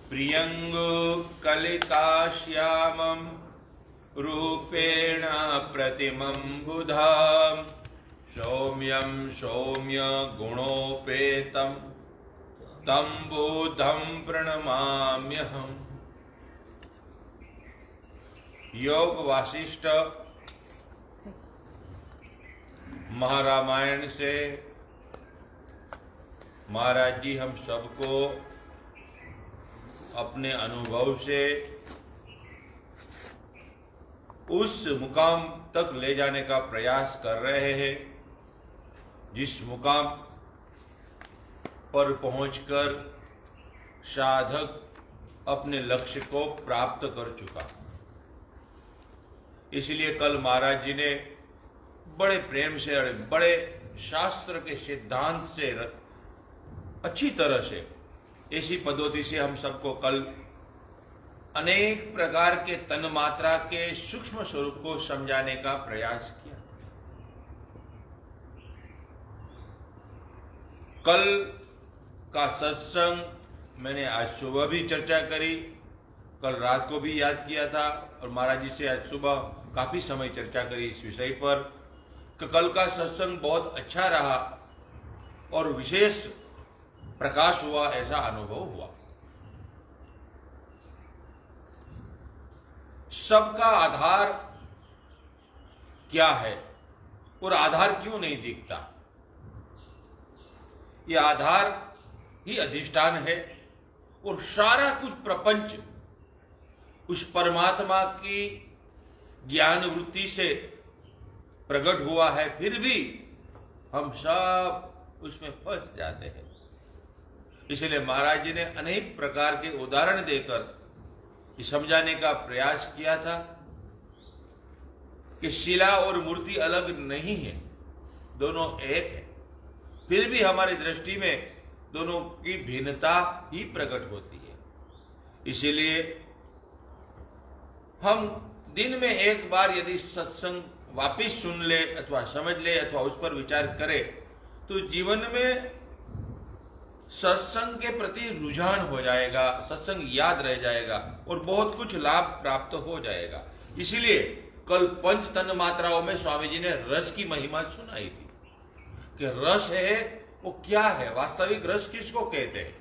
प्रियंगो कलिकाश्यामं रूपेण प्रतिमं बुधां सौम्यं सौम्य गुणोपेतं तं बुद्धं प्रणमाम्यहम्। योग वासिष्ठ महारामायण से महाराज जी हम सबको अपने अनुभव से उस मुकाम तक ले जाने का प्रयास कर रहे हैं जिस मुकाम पर पहुंचकर साधक अपने लक्ष्य को प्राप्त कर चुका। इसलिए कल महाराज जी ने बड़े प्रेम से और बड़े शास्त्र के सिद्धांत से अच्छी तरह से ऐसी पद्धति से हम सबको कल अनेक प्रकार के तन मात्रा के सूक्ष्म स्वरूप को समझाने का प्रयास किया। कल का सत्संग मैंने आज सुबह भी चर्चा करी, कल रात को भी याद किया था और महाराज जी से आज सुबह काफी समय चर्चा करी इस विषय पर कि कल का सत्संग बहुत अच्छा रहा और विशेष प्रकाश हुआ, ऐसा अनुभव हुआ। सबका आधार क्या है और आधार क्यों नहीं दिखता? यह आधार ही अधिष्ठान है और सारा कुछ प्रपंच उस परमात्मा की ज्ञान वृत्ति से प्रकट हुआ है, फिर भी हम सब उसमें फंस जाते हैं। इसलिए महाराज जी ने अनेक प्रकार के उदाहरण देकर ये समझाने का प्रयास किया था कि शिला और मूर्ति अलग नहीं है, दोनों एक है, फिर भी हमारी दृष्टि में दोनों की भिन्नता ही प्रकट होती है। इसीलिए हम दिन में एक बार यदि सत्संग वापिस सुन ले अथवा समझ ले अथवा उस पर विचार करे तो जीवन में सत्संग के प्रति रुझान हो जाएगा, सत्संग याद रह जाएगा और बहुत कुछ लाभ प्राप्त हो जाएगा। इसीलिए कल पंच तन मात्राओं में स्वामी जी ने रस की महिमा सुनाई थी कि रस है वो क्या है, वास्तविक रस किसको कहते हैं।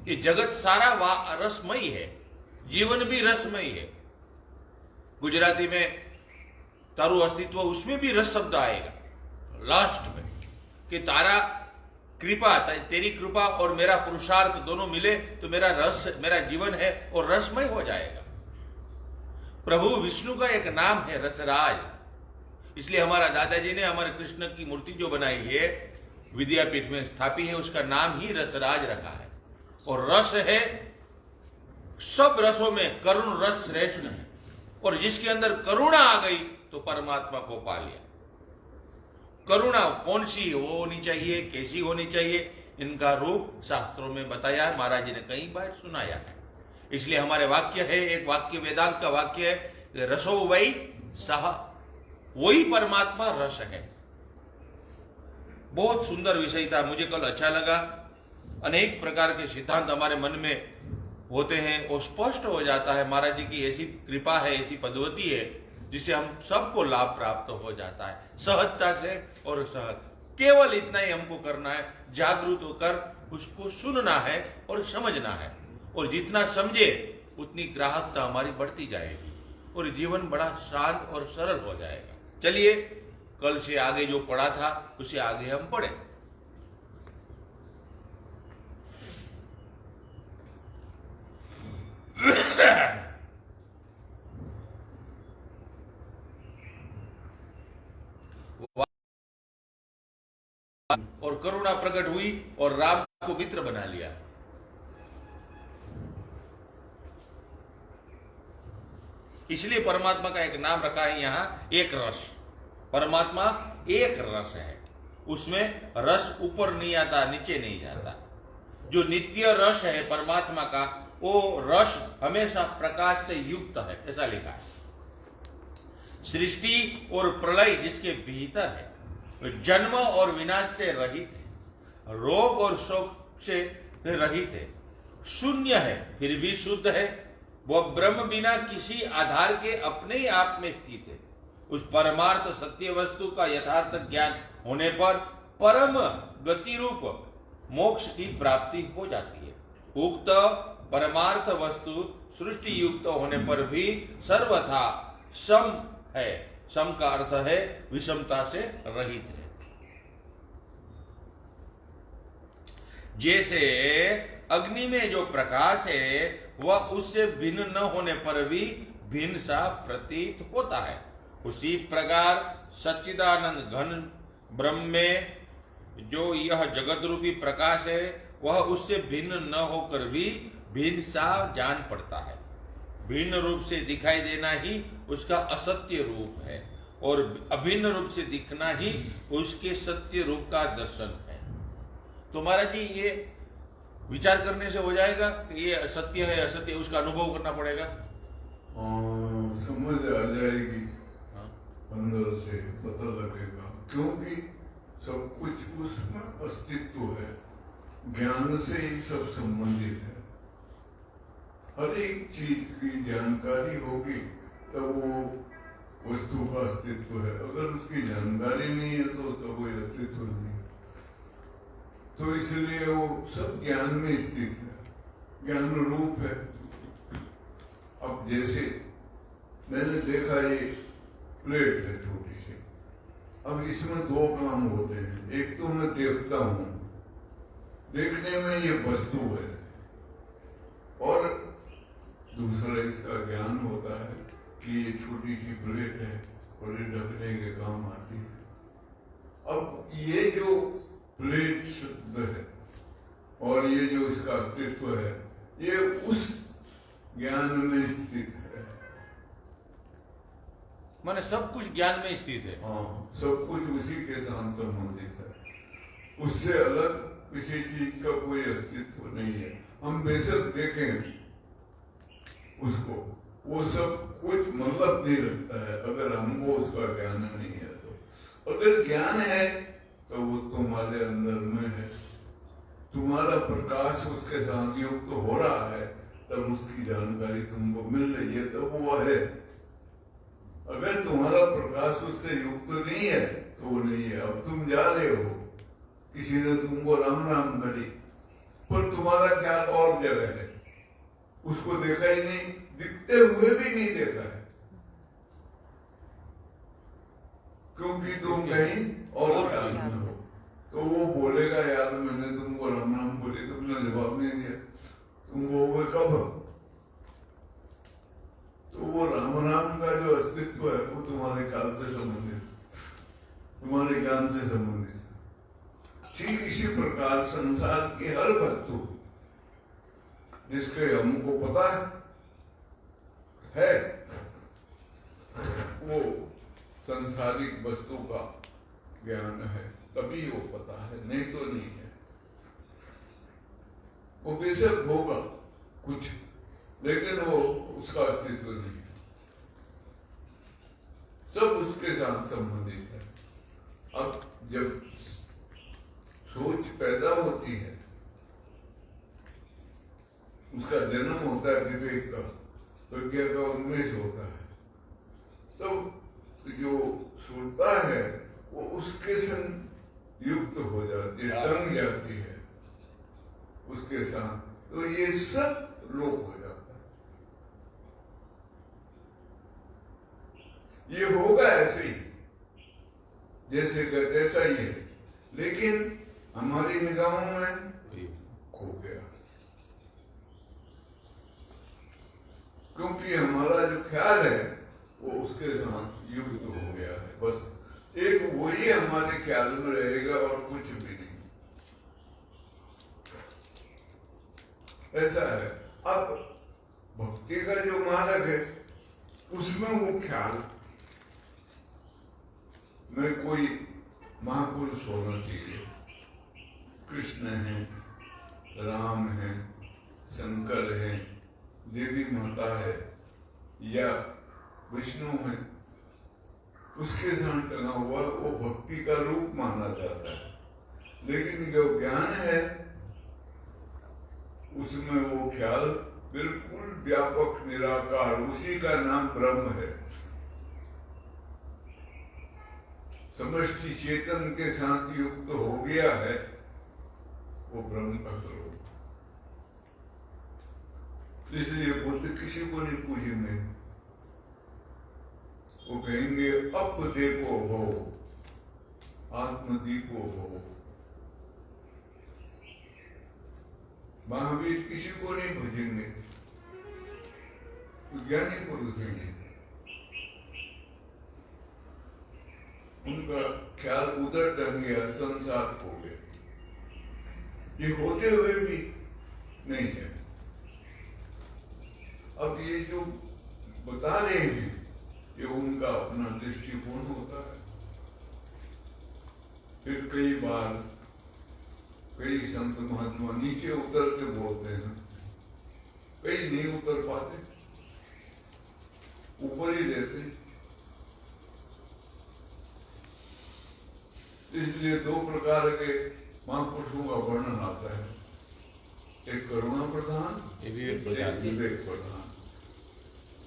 ये जगत सारा रसमयी है, जीवन भी रसमयी है। गुजराती में तारू अस्तित्व, उसमें भी रस शब्द आएगा लास्ट में कि तारा कृपा, तेरी कृपा और मेरा पुरुषार्थ दोनों मिले तो मेरा रस, मेरा जीवन है और रसमय हो जाएगा। प्रभु विष्णु का एक नाम है रसराज। इसलिए हमारा दादाजी ने हमारे कृष्ण की मूर्ति जो बनाई है विद्यापीठ में स्थापी है, उसका नाम ही रसराज रखा है। और रस है, सब रसों में करुण रस श्रेष्ठ है और जिसके अंदर करुणा आ गई तो परमात्मा को पा लिया। करुणा कौन सी होनी चाहिए, कैसी होनी चाहिए, इनका रूप शास्त्रों में बताया है, महाराज जी ने कई बार सुनाया है। इसलिए हमारे वाक्य है, एक वाक्य वेदांत का वाक्य है, रसो वै सह, वही परमात्मा रस है। बहुत सुंदर विषय था, मुझे कल अच्छा लगा। अनेक प्रकार के सिद्धांत हमारे मन में होते हैं और स्पष्ट हो जाता है। महाराज जी की ऐसी कृपा है, ऐसी पद्धति है जिससे हम सबको लाभ प्राप्त हो जाता है सहजता से। और सहज केवल इतना ही हमको करना है, जागरूक होकर उसको सुनना है और समझना है। और जितना समझे उतनी ग्राहकता हमारी बढ़ती जाएगी और जीवन बड़ा शांत और सरल हो जाएगा। चलिए कल से आगे जो पढ़ा था उसे आगे हम पढ़े। और करुणा प्रकट हुई और राम को मित्र बना लिया। इसलिए परमात्मा का एक नाम रखा है यहां, एक रस। परमात्मा एक रस है, उसमें रस ऊपर नहीं आता, नीचे नहीं जाता। जो नित्य रस है परमात्मा का, वो रस हमेशा प्रकाश से युक्त है, ऐसा लिखा है। सृष्टि और प्रलय जिसके भीतर है, जन्म और विनाश से रहित है, रोग और शोक से रहित है, शून्य है फिर भी शुद्ध है। वह ब्रह्म बिना किसी आधार के अपने ही आप में स्थित है। उस परमार्थ सत्य वस्तु का यथार्थ ज्ञान होने पर परम गति रूप मोक्ष की प्राप्ति हो जाती है। उक्त परमार्थ वस्तु सृष्टि युक्त होने पर भी सर्वथा सम है। सम का अर्थ है विषमता से रहित है। जैसे अग्नि में जो प्रकाश है वह उससे भिन्न न होने पर भी भिन्न सा प्रतीत होता है, उसी प्रकार सच्चिदानंद घन ब्रह्म में जो यह जगत रूपी प्रकाश है वह उससे भिन्न न होकर भी भिन्न सा जान पड़ता है। भिन्न रूप से दिखाई देना ही उसका असत्य रूप है और अभिन्न रूप से दिखना ही उसके सत्य रूप का दर्शन है। तो महाराज जी ये विचार करने से हो जाएगा कि ये सत्य है असत्य, उसका अनुभव करना पड़ेगा। समझ आ जाएगी, अंदर से पता लगेगा, क्योंकि सब कुछ उसमें अस्तित्व है, ज्ञान से ही सब संबंधित है। हर एक चीज की जानकारी होगी तब वो वस्तु का अस्तित्व है, अगर उसकी जानकारी नहीं है तो उसका कोई अस्तित्व नहीं है। तो इसलिए वो सब ज्ञान में स्थित है, ज्ञान रूप है। अब जैसे मैंने देखा ये प्लेट है छोटी सी, अब इसमें दो काम होते हैं। एक तो मैं देखता हूं, देखने में ये वस्तु है, और दूसरा इसका ज्ञान होता है कि ये छोटी सी प्लेट है और ये ढकने के काम आती है। अब ये जो प्लेट शुद्ध है और ये जो इसका अस्तित्व है ये उस ज्ञान में स्थित है। माने सब कुछ ज्ञान में स्थित है। हाँ, सब कुछ उसी के साथ संबंधित है, उससे अलग किसी चीज का कोई अस्तित्व नहीं है। हम बेशक देखें उसको, वो सब कुछ मतलब नहीं रखता है अगर हमको उसका ज्ञान नहीं है। तो अगर ज्ञान है तो वो तुम्हारे अंदर में है, तुम्हारा प्रकाश उसके साथ युक्त तो हो रहा है, तब उसकी जानकारी तुमको मिल रही है, तब वो है। अगर तुम्हारा प्रकाश उससे युक्त तो नहीं है तो वो नहीं है। अब तुम जा रहे हो, किसी ने तुमको राम राम करी, पर तुम्हारा ख्याल और जगह है, उसको देखा ही नहीं, दिखते हुए भी नहीं देखा है, क्योंकि तुम कहीं और ख्याल में हो। तो वो बोलेगा यार मैंने तुमको राम राम बोली, तुमने जवाब नहीं दिया, तुम वो कब? तो वो राम राम का जो अस्तित्व है वो तुम्हारे ख्याल से संबंधित, तुम्हारे ज्ञान से संबंधित है। ठीक इसी प्रकार संसार की हर वस्तु जिसके हमको पता है वो संसारिक वस्तु का ज्ञान है, तभी वो पता है, नहीं तो नहीं है। वो बेशक होगा कुछ, लेकिन वो उसका अस्तित्व नहीं है, सब उसके साथ संबंधित है। अब जब सोच पैदा होती है, उसका जन्म होता है विवेक का, प्रज्ञा का उन्मेष होता है, तब जो सुनता है वो उसके संग युक्त हो जाती है, तंग जाती है उसके साथ, तो ये सब लोप हो जाता है। ये होगा ऐसे ही जैसे तैसा ही है, लेकिन हमारी निगाहों में खो गया, क्योंकि हमारा जो ख्याल है वो उसके साथ युक्त हो गया है। बस एक वही हमारे ख्याल में रहेगा और कुछ भी नहीं, ऐसा है। अब भक्ति का जो मार्ग है उसमें वो ख्याल में कोई महापुरुष होना चाहिए, कृष्ण है, राम है, शंकर है, देवी माता है या विष्णु है, उसके साथ टंगा हुआ वो भक्ति का रूप माना जाता है। लेकिन जो ज्ञान है उसमें वो ख्याल बिल्कुल व्यापक निराकार, उसी का नाम ब्रह्म है। समष्टि चेतन के साथ युक्त हो गया है, वो ब्रह्म का स्वरूप। इसलिए बुद्ध किसी को नहीं पूजेंगे, वो कहेंगे अप देखो भो, आत्मदीपो भो। महावीर किसी को नहीं भजेंगे, तो ज्ञानी पुरुष हैं। उनका ख्याल उधर टंग गया, संसार हो गया। ये होते हुए भी नहीं है। अब ये जो बता रहे हैं, ये उनका अपना दृष्टिकोण होता है। फिर कई बार कई संत महात्मा नीचे उतर के बोलते हैं, कई नहीं उतर पाते, ऊपर ही रहते हैं। इसलिए दो प्रकार के महापुरुषों का वर्णन आता है, एक करुणा प्रधान, एक विवेक प्रधान।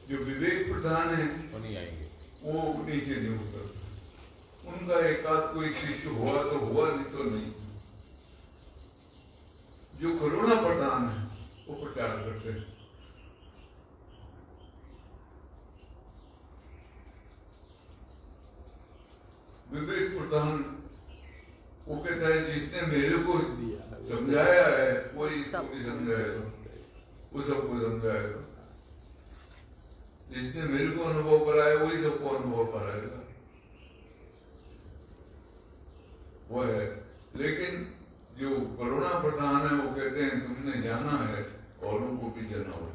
जो विवेक प्रधान है वो नहीं आएंगे, वो नीचे नहीं उतरता। उनका एकाध कोई शिष्य हुआ तो हुआ, नहीं तो नहीं। जो करुणा प्रधान है वो प्रचार करते हैं। विवेक प्रधान वो कहता है जिसने मेरे को समझाया है वही इसको भी समझाएगा, वो सबको समझाएगा। जिसने मेरे को अनुभव कराया वही सबको अनुभव कराएगा, वो है। लेकिन जो करुणा प्रधान है वो कहते हैं तुमने जाना है, औरों को भी जनाओ,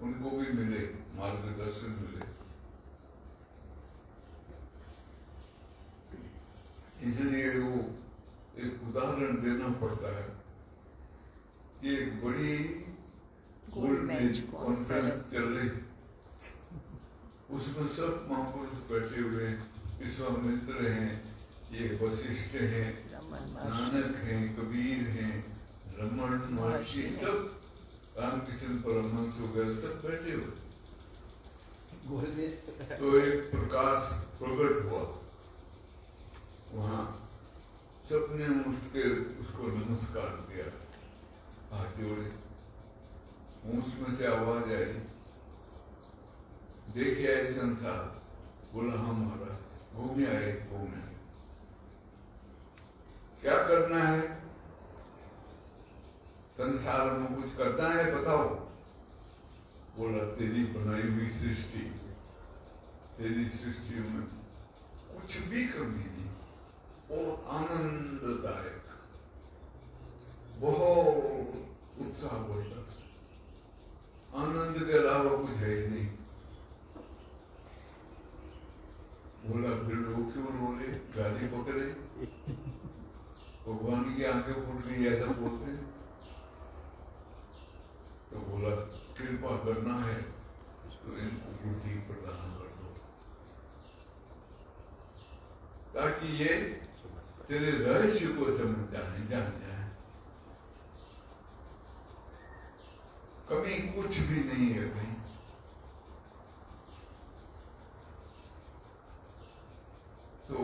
उनको भी मिले, मार्गदर्शन मिले। इसलिए वो एक उदाहरण देना पड़ता है कि एक बड़ी गोलमेज कॉन्फ्रेंस चल रही, उसमें सब महापुरुष बैठे हुए हैं, विश्वामित्र हैं, ये वशिष्ठ हैं, नानक हैं, कबीर हैं, रमन महर्षि, सब रामकृष्ण परमहंस वगैरह सब बैठे हुए। तो एक प्रकाश प्रकट हुआ वहां, सबने उठ के उसको नमस्कार किया, हाथ जोड़े। उसमें से आवाज आई, देखे आए संसार? बोला हाँ महाराज, घूमे आए, घूमे। क्या करना है संसार में? कुछ करना है बताओ। बोला तेरी बनाई हुई सृष्टि, तेरी सृष्टि में कुछ भी कमी नहीं, बहुत आनंददायक, बहुत उत्साह बढ़ता, आनंद के अलावा कुछ है ही नहीं। बोला फिर लोग क्यों रो रहे, गाली पकड़े, भगवान की आंखें फूट गई ऐसा बोलते हैं? तो बोला कृपा करना है तो इनको बुद्धि प्रदान कर दो, ताकि ये तेरे रहस्य को समझ जाए, जान जाए। कभी कुछ भी नहीं है भाई। तो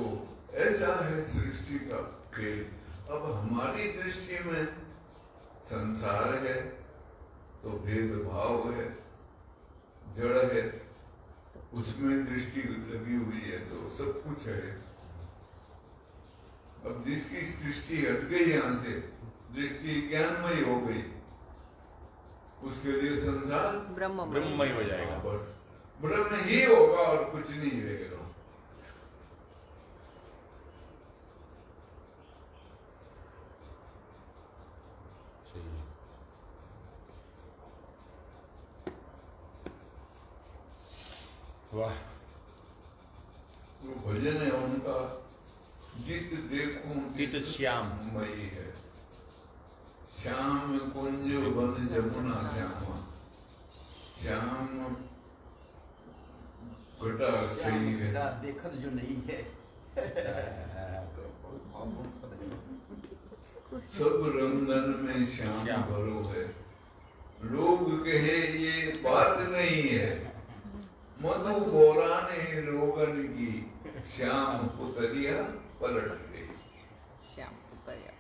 ऐसा है सृष्टि का खेल। अब हमारी दृष्टि में संसार है तो भेदभाव है, जड़ है, उसमें दृष्टि लगी हुई है तो सब कुछ है। अब जिसकी दृष्टि हट गई यहाँ से, दृष्टि ज्ञानमय हो गई, उसके लिए संसार ब्रह्ममय हो जाएगा। बस ब्रह्म ही होगा और कुछ नहीं रहेगा। वाह। तो भजन है उनका, जित देखूं जित श्याम मई है, श्याम कुंज वन जमुना श्यामा, श्याम घटा सही है, देखत जो नहीं है। सब रंगन में श्याम भरो है। लोग कहे ये बात नहीं है, मधु बोराने लोगन की, श्याम पुतरिया पलट गई। श्याम पुतरिया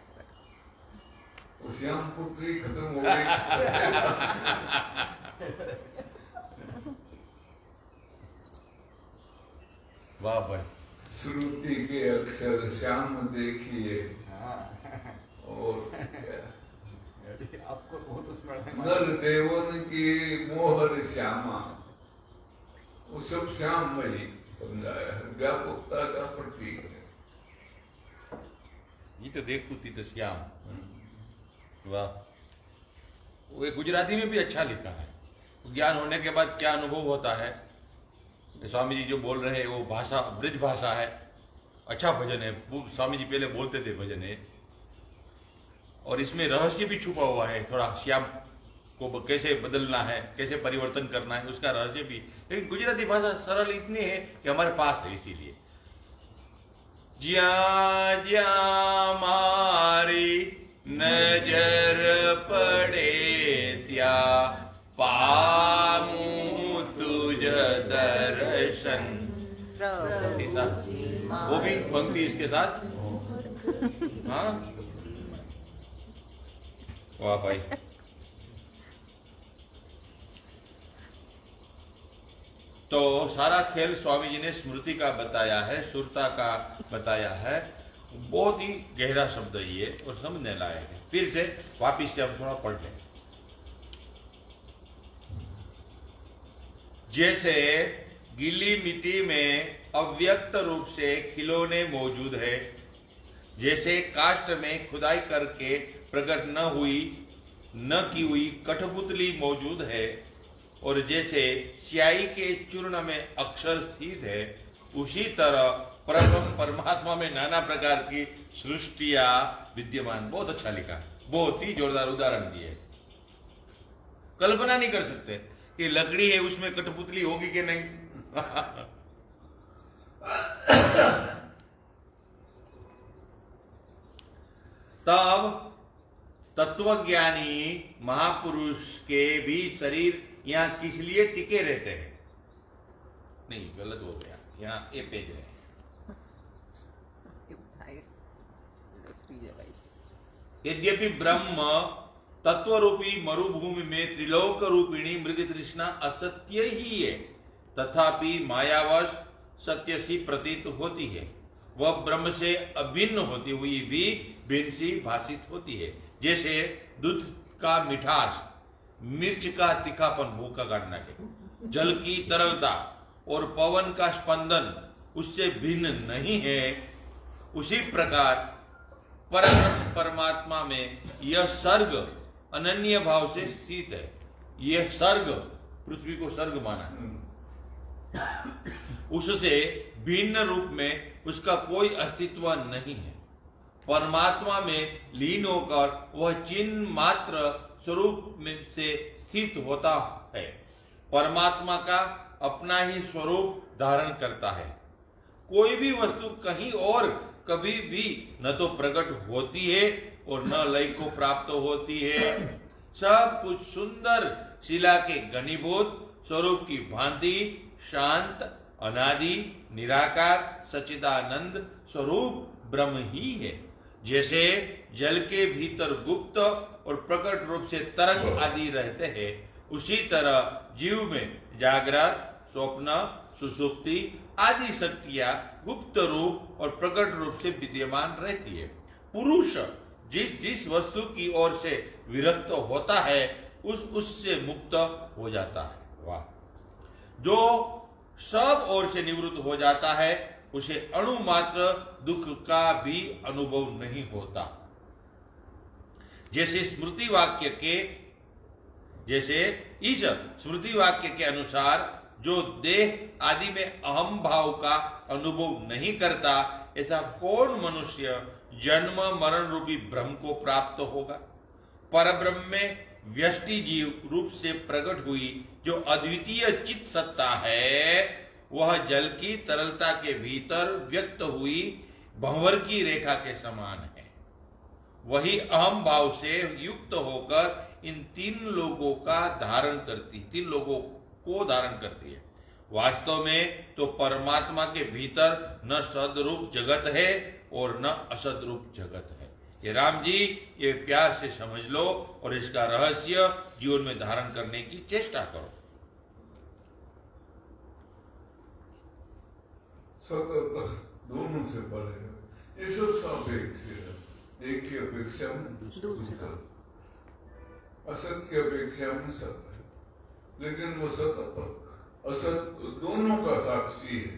वो श्याम पुत्री खत्म हो गई। वाह भाई। श्रुति के अक्षर श्याम देखिए और क्या? आपको बहुत स्मरण नर देवन की मोहर श्यामा, वो सब श्याममयी समझाया है, व्यापकता का प्रतीक है। ये तो देखो ती तो श्याम। वाह। वो गुजराती में भी अच्छा लिखा है। ज्ञान होने के बाद क्या अनुभव होता है, स्वामी जी जो बोल रहे हैं वो भाषा ब्रिज भाषा है। अच्छा भजन है, स्वामी जी पहले बोलते थे भजन है, और इसमें रहस्य भी छुपा हुआ है। थोड़ा श्याम को कैसे बदलना है, कैसे परिवर्तन करना है, उसका रहस्य भी। लेकिन गुजराती भाषा सरल इतनी है कि हमारे पास है, इसीलिए ज्या ज्या मारी नजर पड़े त्या पामू तुझ दर्शन। वो भी पंक्ति इसके साथ। हाँ वाह भाई। तो सारा खेल स्वामी जी ने स्मृति का बताया है, सुरता का बताया है। बहुत ही गहरा शब्द ये और समझने लायक है। फिर से वापिस से हम थोड़ा पढ़ लें। जैसे गीली मिट्टी में अव्यक्त रूप से खिलौने मौजूद है, जैसे काष्ठ में खुदाई करके प्रकट न की हुई कठपुतली मौजूद है, और जैसे स्याही के चूर्ण में अक्षर स्थित है, उसी तरह परब्रह्म परमात्मा में नाना प्रकार की सृष्टियां विद्यमान। बहुत अच्छा लिखा, बहुत ही जोरदार उदाहरण दिए। कल्पना नहीं कर सकते कि लकड़ी है उसमें कठपुतली होगी कि नहीं। तब तत्वज्ञानी महापुरुष के भी शरीर यहाँ किस लिए टिके रहते हैं? नहीं, गलत हो गया, यहाँ ये पेज है। यद्यपि ब्रह्म तत्व रूपी मरुभूमि में त्रिलोक रूपिणी मृग तृष्णा असत्य ही है, तथापि मायावश सत्य सी प्रतीत होती है। वह ब्रह्म से अभिन्न होती हुई भी भिन्न सी भाषित होती है। जैसे दूध का मिठास, मिर्च का तीखापन भूख का काटना के, जल की तरलता और पवन का स्पंदन उससे भिन्न नहीं है, उसी प्रकार परमात्मा में यह सर्ग अनन्य भाव से स्थित है। यह सर्ग, पृथ्वी को सर्ग माना, उससे भिन्न रूप में उसका कोई अस्तित्व नहीं है। परमात्मा में लीन होकर वह चिन्ह मात्र स्वरूप में से स्थित होता है। परमात्मा का अपना ही स्वरूप धारण करता है। कोई भी वस्तु कहीं और कभी भी न तो प्रकट होती है और न लय को प्राप्त होती है। सब कुछ सुंदर शिला के घनीभूत स्वरूप की भांति शांत, अनादि, निराकार, सच्चिदानंद स्वरूप ब्रह्म ही है। जैसे जल के भीतर गुप्त और प्रकट रूप से तरंग आदि रहते हैं, उसी तरह जीव में जागृत, स्वप्न, सुषुप्ति आदि शक्तियां गुप्त रूप और प्रकट रूप से विद्यमान रहती है। पुरुष जिस वस्तु की ओर से विरक्त होता है उससे मुक्त हो जाता है। वाह। जो सब ओर से निवृत्त हो जाता है उसे अणु मात्र दुख का भी अनुभव नहीं होता। जैसे इस स्मृति वाक्य के अनुसार जो देह आदि में अहम भाव का अनुभव नहीं करता, ऐसा कौन मनुष्य जन्म मरण रूपी ब्रह्म को प्राप्त होगा? परब्रह्म में व्यष्टि जीव रूप से प्रकट हुई जो अद्वितीय चित सत्ता है, वह जल की तरलता के भीतर व्यक्त हुई भंवर की रेखा के समान है। वही अहम भाव से युक्त होकर इन तीन लोगों को धारण करती है। वास्तव में तो परमात्मा के भीतर न सदरूप जगत है और न असदरूप जगत है। ये राम जी, ये प्यार से समझ लो और इसका रहस्य जीवन में धारण करने की चेष्टा करो। सतत दोनों से परे है, ये सब सापेक्ष है। एक की अपेक्षा में दूसरा, असत की अपेक्षा में सत है, लेकिन वो सत असत दोनों का साक्षी है।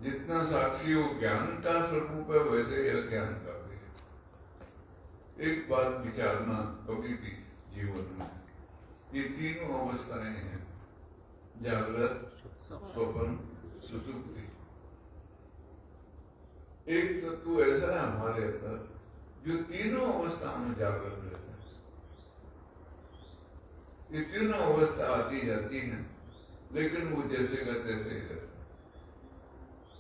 जितना साक्षी वो ज्ञान का स्वरूप है, वैसे यह ज्ञान का भी है। एक बात विचारना कभी भी जीवन में, ये तीनों अवस्थाएं हैं, जागृत, स्वप्न, सुसुप्ति। एक तत्व ऐसा है हमारे अंदर जो तीनों अवस्थाओं में जागृत रहता है। ये तीनों अवस्था आती जाती हैं, लेकिन वो जैसे का तैसे ही रहता है।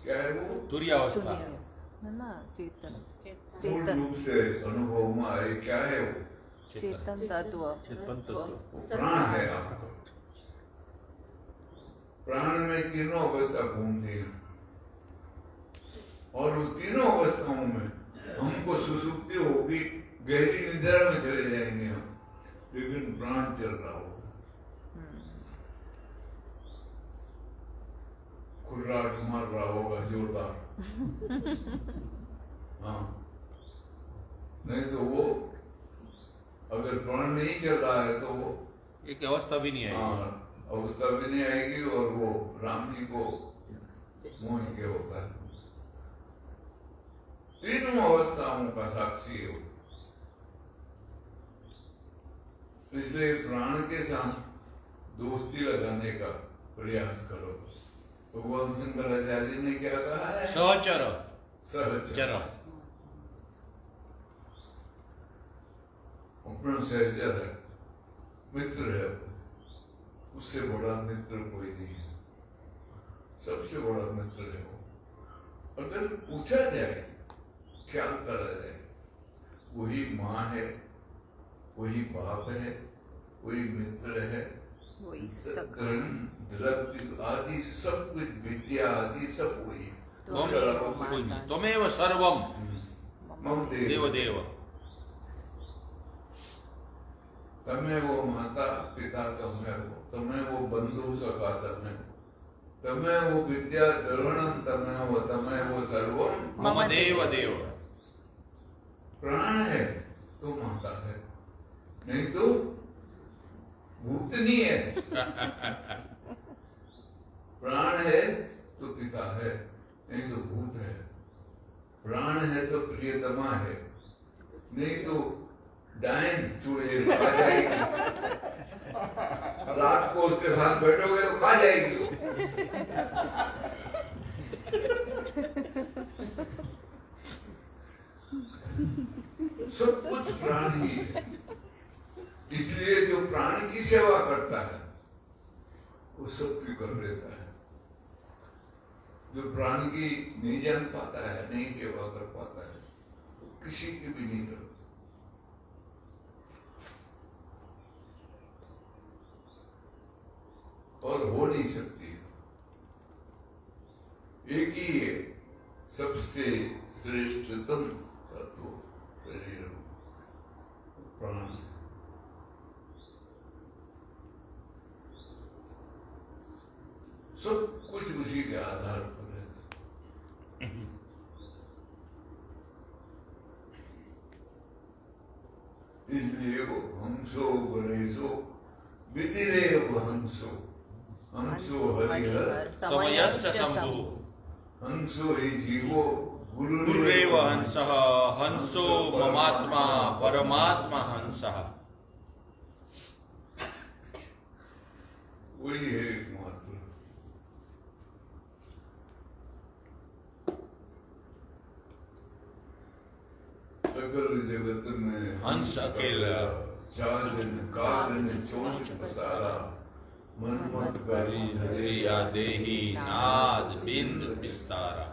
क्या है वो? तुर्यावस्था, ना चेतन मूल चेतन रूप से अनुभव में आए। क्या है वो? चेतन तत्व। वो प्राण है आपका। प्राण में तीनों अवस्था घूमती है, और वो तीनों अवस्थाओं में हमको सुसुप्ति होगी, गहरी निद्रा में चले जाएंगे हम, लेकिन प्राण चल रहा होगा। खुर्राट मार रहा होगा जोरदार। हाँ, नहीं तो वो अगर प्राण नहीं चल रहा है तो वो एक अवस्था भी नहीं आएगी। हाँ, अवस्था भी नहीं आएगी, और वो राम जी को मोह के होता है। तीनों अवस्थाओं का साक्षी है। इसलिए प्राण के साथ दोस्ती लगाने का प्रयास करो। भगवान शंकराचार्य ने क्या कहा है? सहचर सहचर, अपना सहचर है, मित्र है। उससे बड़ा मित्र कोई नहीं है, सबसे बड़ा मित्र है वो। अगर पूछा जाए, ख्याल करा जाए, वही माँ है, वही बाप है, वही मित्र है, वही सखा। द्रव्य आदि सब कुछ, विद्या आदि सब वही है। त्वमेव सर्वम मम देव देव। तमें वो माता पिता, तमें वो बंधु सखा, तमें वो विद्या द्रवणम, तमें वो सर्वम मम देव देव। प्राण है तो माता है, नहीं तो भूतनी है। प्राण है तो पिता है, नहीं तो भूत है। प्राण है तो प्रियतमा है, नहीं तो डायन चुड़ैल खा जाएगी। रात को उसके साथ बैठोगे तो खा जाएगी वो। सब कुछ प्राण ही है। इसलिए जो प्राण की सेवा करता है वो सबकी कर लेता है। जो प्राण की नहीं जान पाता है, नहीं सेवा कर पाता है, वो किसी की भी नहीं करता। और हो नहीं सकती। एक ही है सबसे श्रेष्ठतम तत्व, शरीर, प्राण। सब कुछ उसी के आधार पर है। इसलिए वो हंसो गणेशो विधिरेव हंसो, हंसो हरिहर समयस्य शंभु। हंसो ही जीवो गुरुरेव हंसः, हंसो ममात्मा परमात्मा हंसः। वही है एकमात्र। सकल जगत में हंस अकेला, चादन कादन चोंच पसारा, मनमत करी धरे या देही नाद बिंद विस्तारा।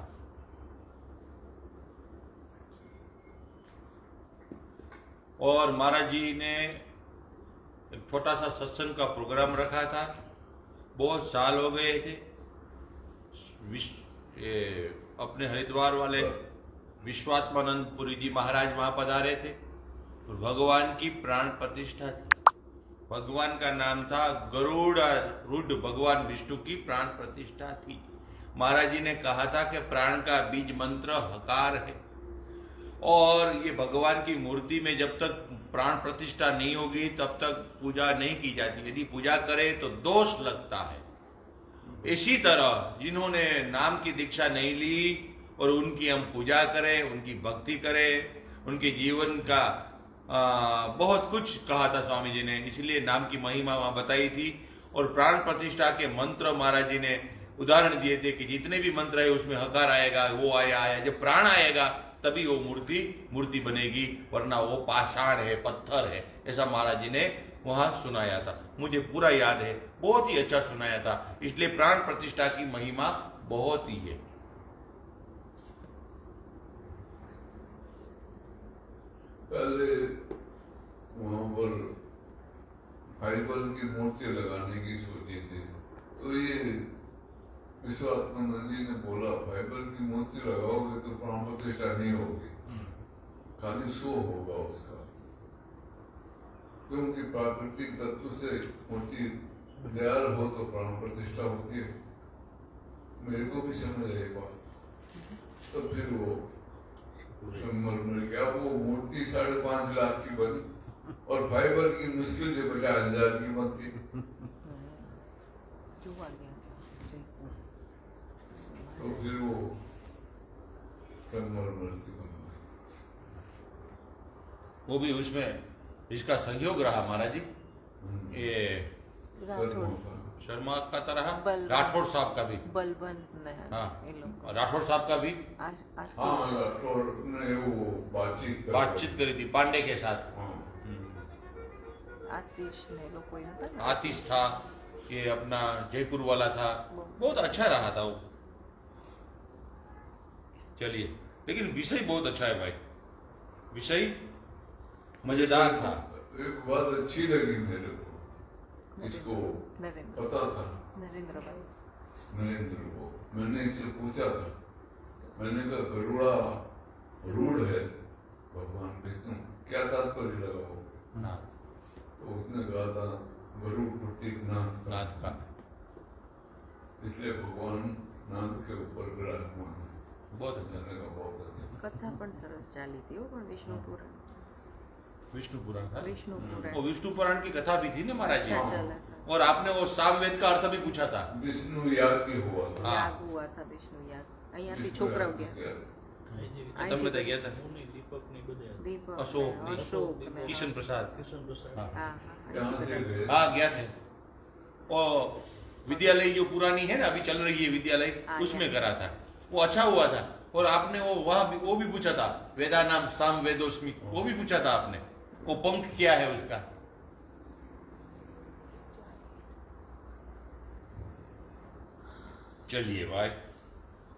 और महाराज जी ने एक छोटा सा सत्संग का प्रोग्राम रखा था। बहुत साल हो गए थे। अपने हरिद्वार वाले विश्वात्मानंद पुरी जी महाराज वहां पधारे थे और भगवान की प्राण प्रतिष्ठा थी। भगवान का नाम था गरुड़ारूढ़, भगवान विष्णु की प्राण प्रतिष्ठा थी। महाराज जी ने कहा था कि प्राण का बीज मंत्र हकार है और ये भगवान की मूर्ति में जब तक प्राण प्रतिष्ठा नहीं होगी तब तक पूजा नहीं की जाती। यदि पूजा करे तो दोष लगता है। इसी तरह जिन्होंने नाम की दीक्षा नहीं ली और उनकी हम पूजा करें, उनकी भक्ति करें, उनके जीवन का बहुत कुछ कहा था स्वामी जी ने, इसलिए नाम की महिमा वहां बताई थी। और प्राण प्रतिष्ठा के मंत्र महाराज जी ने उदाहरण दिए थे कि जितने भी मंत्र है उसमें हकार आएगा, वो आया, जब प्राण आएगा तभी वो मूर्ति बनेगी, वरना वो पाषाण है, पत्थर है। ऐसा महाराज जी ने वहां सुनाया था। मुझे पूरा याद है, बहुत ही अच्छा सुनाया था। इसलिए प्राण प्रतिष्ठा की महिमा बहुत ही है। पहले वहां पर फाइबर की मूर्ति लगाने की सोची थी, तो ये विश्वात्मानंद जी ने बोला फाइबर की मूर्ति लगाओगे तो प्राण प्रतिष्ठा नहीं होगी, खाली शो होगा उसका, क्योंकि प्राकृतिक तत्व से मूर्ति तैयार हो तो प्राण प्रतिष्ठा होती है। मेरे को भी समझ आई बात। तो फिर वो संगमरमर क्या वो मूर्ति 5.5 लाख की बनी और फाइबर की मुश्किल से 50,000 की बनती। तो फिर वो संगमरमर की बनी। वो भी उसमें इसका सहयोग रहा महाराज जी। ये शर्मा का तो रहा, राठौड़ साहब का भी, बलवंत हाँ, राठौड़ साहब का भी हाँ, राठौड़ ने वो बातचीत करी थी पांडे के साथ। आतिश ने लोग कोई था ना? आतिश था, ये अपना जयपुर वाला था। बहुत अच्छा रहा था वो। चलिए, लेकिन विषय बहुत अच्छा है भाई, विषय मजेदार था। एक बात अच्छी लगी मेरे को, इसको पता था नरेंद्र को। मैंने इससे पूछा था, मैंने कहा गरुड़ा रूढ़ है भगवान विष्णु, क्या तात्पर्य लगाओगे? हाँ। तो उसने कहा था गरुड़ प्रतीक नाथ का, इसलिए भगवान नाथ के ऊपर विराजमान है। बहुत अच्छा लगा, बहुत अच्छा। कथा पण सरस चाली थी वो, पण विष्णु पुराण था। विष्णु पुराण, वो विष्णु पुराण की कथा भी थी ना महाराज जी। अच्छा चला था। और आपने वो सामवेद का अर्थ भी पूछा था। विष्णु याग की हुआ था। याग हुआ था विष्णु याग। અહીંયાથી છોકરાઓ ગયા, તમે બધા ગયા હતા? દીપક अशोक ને किशन प्रसाद। હા હા यहाँ से गए। हाँ गया थे। और विद्यालय जो पुरानी है ना, अभी चल रही है विद्यालय, उसमें करा था। वो अच्छा हुआ था। और आपने वो वहां भी वो भी पूछा था, वेदा नाम साम वेदोस्मि, वो भी पूछा था आपने, वो पंख क्या है उसका। चलिए भाई,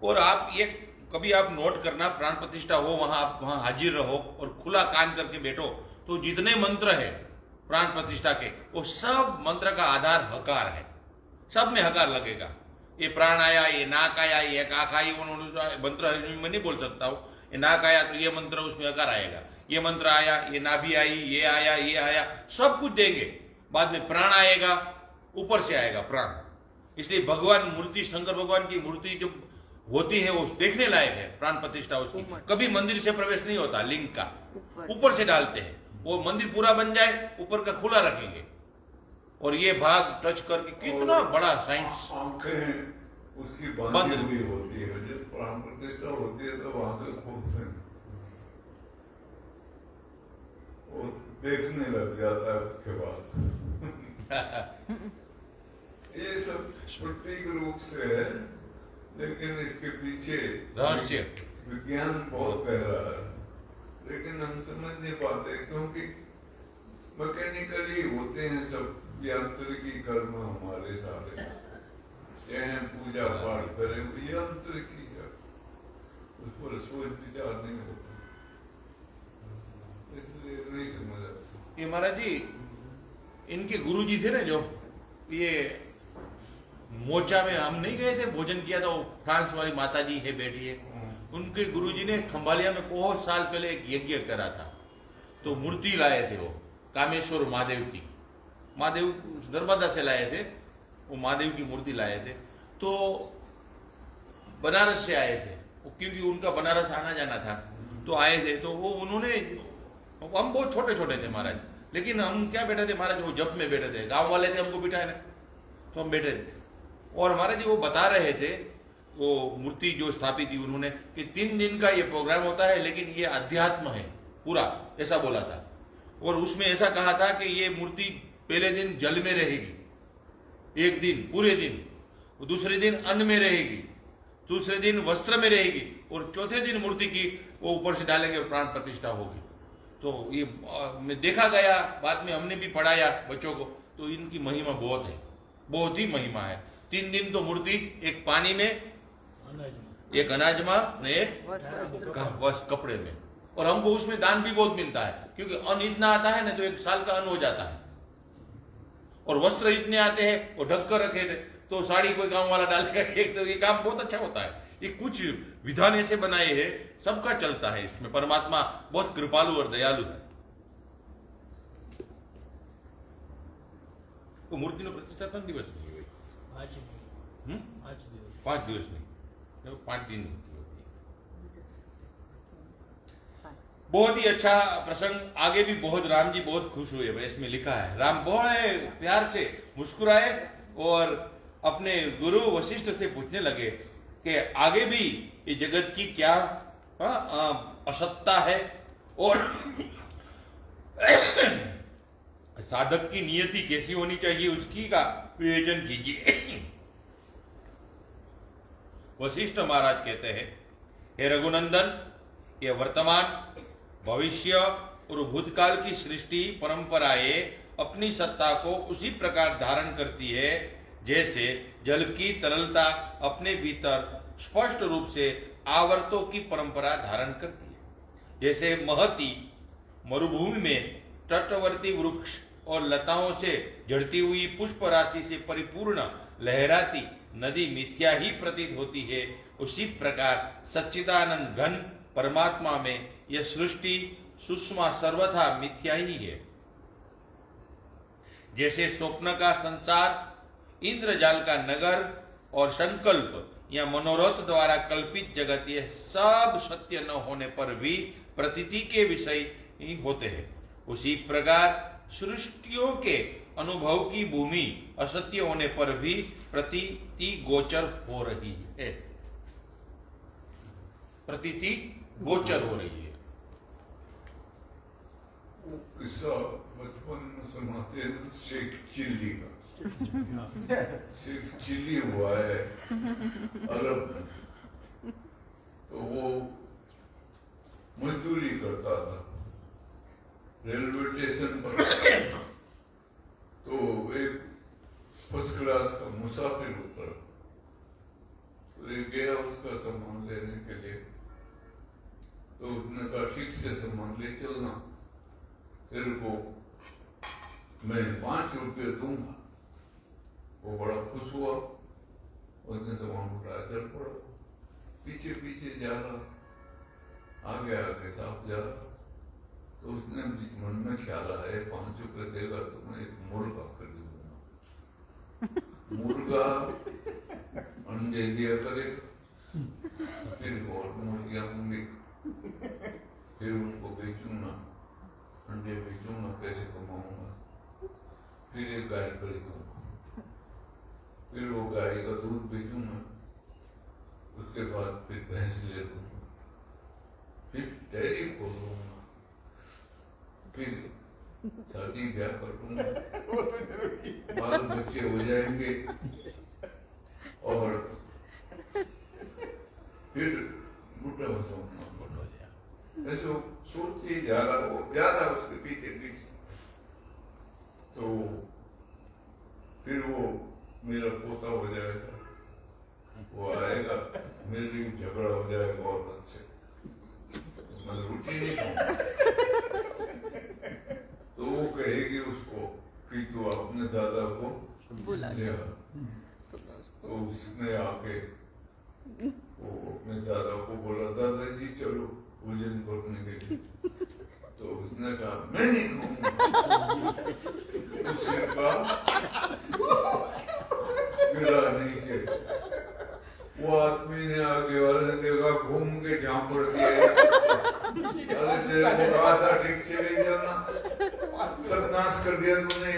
और आप ये कभी आप नोट करना, प्राण प्रतिष्ठा हो वहां, आप वहां हाजिर रहो और खुला कान करके बैठो, तो जितने मंत्र है प्राण प्रतिष्ठा के, वो सब मंत्र का आधार हकार है। सब में हकार लगेगा। ये प्राण आया, ये नाक आया, ये आँख आई, उन्होंने मंत्र मैं नहीं बोल सकता हूँ। ये नाक आया तो ये मंत्र उसमें हकार आएगा, ये मंत्र आया, ये नाभि आई, ये आया, ये आया, सब कुछ देंगे। बाद में प्राण आएगा, ऊपर से आएगा प्राण। इसलिए भगवान मूर्ति, शंकर भगवान की मूर्ति जो होती है वो देखने लायक है। प्राण प्रतिष्ठा उसकी कभी मंदिर से प्रवेश नहीं होता, लिंग का ऊपर से डालते हैं। वो मंदिर पूरा बन जाए, ऊपर का खुला रखेंगे और ये भाग टच करके, कितना बड़ा साइंस। आंखें उसकी बंद हुई होती है, जब प्राण प्रतिष्ठा होती है तो आंखें खोलते हैं, वो देखने लग जाता है उसके बाद। ये सब प्रतीक रूप से है, लेकिन इसके पीछे रहस्य विज्ञान बहुत गहरा है, लेकिन हम समझ नहीं पाते क्योंकि मैकेनिकली होते हैं सब। यांत्रिकी कर्म हमारे सारे चाहे पूजा पाठ करें, यांत्रिकी उस पर सोच विचार नहीं होता, इसलिए नहीं समझ ये महाराज जी इनके गुरुजी थे ना, जो ये मोचा में हम नहीं गए थे, भोजन किया था, वो फ्रांस वाली माता जी है बैठी है, उनके गुरुजी ने खंभालिया में बहुत साल पहले एक यज्ञ करा था, तो मूर्ति लाए थे वो कामेश्वर महादेव की, महादेव नर्मदा से लाए थे, वो महादेव की मूर्ति लाए थे, तो बनारस से आए थे, क्योंकि उनका बनारस आना जाना था, तो आए थे, तो वो उन्होंने, हम बहुत छोटे छोटे थे महाराज, लेकिन हम क्या बैठे थे महाराज, वो जप में बैठे थे, गांव वाले थे हमको बिठाए ना, तो हम बैठे थे, और महाराज जी वो बता रहे थे, वो मूर्ति जो स्थापित थी उन्होंने, कि 3 दिन का ये प्रोग्राम होता है, लेकिन ये अध्यात्म है पूरा, ऐसा बोला था, और उसमें ऐसा कहा था कि ये मूर्ति पहले दिन जल में रहेगी, एक दिन पूरे दिन, दूसरे दिन अन्न में रहेगी, दूसरे दिन वस्त्र में रहेगी, और चौथे दिन मूर्ति की वो ऊपर से डालेंगे और प्राण प्रतिष्ठा होगी। तो ये मैं देखा गया, बाद में हमने भी पढ़ाया बच्चों को, तो इनकी महिमा बहुत है, बहुत ही महिमा है। 3 दिन तो मूर्ति एक पानी में, एक अनाज में, एक वस्त्र कपड़े में, और हमको उसमें दान भी बहुत मिलता है, क्योंकि अन्न इतना आता है ना, तो 1 साल का अन्न हो जाता है, और वस्त्र इतने आते हैं, और ढक कर रखे थे, तो साड़ी कोई गांव वाला डालेगा एक, तो ये काम बहुत अच्छा होता है। ये कुछ विधान ऐसे बनाए हैं, सबका चलता है इसमें, परमात्मा बहुत कृपालु और दयालु है। तो मूर्ति नो प्रतिष्ठापन दिवस नहीं हुई, 5 दिवस नहीं, 5 दिन होती है। बहुत ही अच्छा प्रसंग, आगे भी बहुत, राम जी बहुत खुश हुए, इसमें लिखा है, राम बड़े प्यार से मुस्कुराए और अपने गुरु वशिष्ठ से पूछने लगे कि आगे भी ये जगत की क्या असत्ता है, और साधक की नियति कैसी होनी चाहिए, उसकी का विवेचन कीजिए। वशिष्ठ महाराज कहते हैं, हे रघुनंदन, ये वर्तमान, भविष्य और भूतकाल की सृष्टि परंपराएं अपनी सत्ता को उसी प्रकार धारण करती है जैसे जल की तरलता अपने भीतर स्पष्ट रूप से आवर्तों की परंपरा धारण करती है। जैसे महती मरुभूमि में तटवर्ती वृक्ष और लताओं से झड़ती हुई पुष्प राशि से परिपूर्ण लहराती नदी मिथ्या ही प्रतीत होती है, उसी प्रकार सच्चिदानंद घन परमात्मा में यह सृष्टि सुषमा सर्वथा मिथ्या ही है। जैसे स्वप्न का संसार, इंद्रजाल का नगर और संकल्प या मनोरथ द्वारा कल्पित जगत, ये सब सत्य न होने पर भी प्रतीति के विषय ही होते हैं, उसी प्रकार सृष्टियों के अनुभव की भूमि असत्य होने पर भी प्रतीति गोचर हो रही है, प्रतीति गोचर हो रही है। किस्सा बचपन में सुनाते हैं शेख चिल्ली का। शेख चिल्ली हुआ है अरब में, तो वो मजदूरी करता था रेलवे स्टेशन पर। तो एक फर्स्ट क्लास का मुसाफिर उतरा, तो ये गया उसका सामान लेने के लिए, तो उसने कहा ठीक से सामान ले चलना, तेरे को मैं 5 रुपये दूंगा। वो बड़ा खुश हुआ, उसने सामान उठाया, चल पड़ा, पीछे पीछे जा रहा, आगे आगे साफ जा रहा। तो उसने मन में ख्याल आया 5 रुपये देगा तो मैं एक मुर्गा खरीदूंगा, मुर्गा अंडे दिया करेगा, फिर और मुर्गियां होंगी, फिर उनको बेचूंगा, अंडे बेचूंगा, पैसे कमाऊंगा, फिर एक गाय खरीदूंगा, फिर वो गाय का दूध बेचूंगा, उसके बाद फिर भैंस ले लूंगा, फिर डेयरी खोलूंगा, फिर शादी ब्याह कर लूंगा, बाल बच्चे हो जाएंगे, और फिर बुढ़ा हो जाऊंगा। ऐसे सोचते जा रहा, वो जा रहा उसके पीछे पीछे। तो फिर वो मेरा पोता हो जाएगा, वो आएगा, मेरी झगड़ा हो जाएगा औरत से, मैं रोटी नहीं खाऊंगा। तो वो लगे लिया तो मैं उसको तो उसने आके वो अपने दादा को बोला, दादाजी चलो भोजन करने के लिए। तो उसने कहा मैं नहीं खाऊंगा। उसने कहा गिरा नीचे। वो आदमी ने आगे वाले ने देखा, घूम के झांपड़ दिया। अरे तेरे को कहा था ठीक से ले जाना, सत्यानाश कर दिया तूने।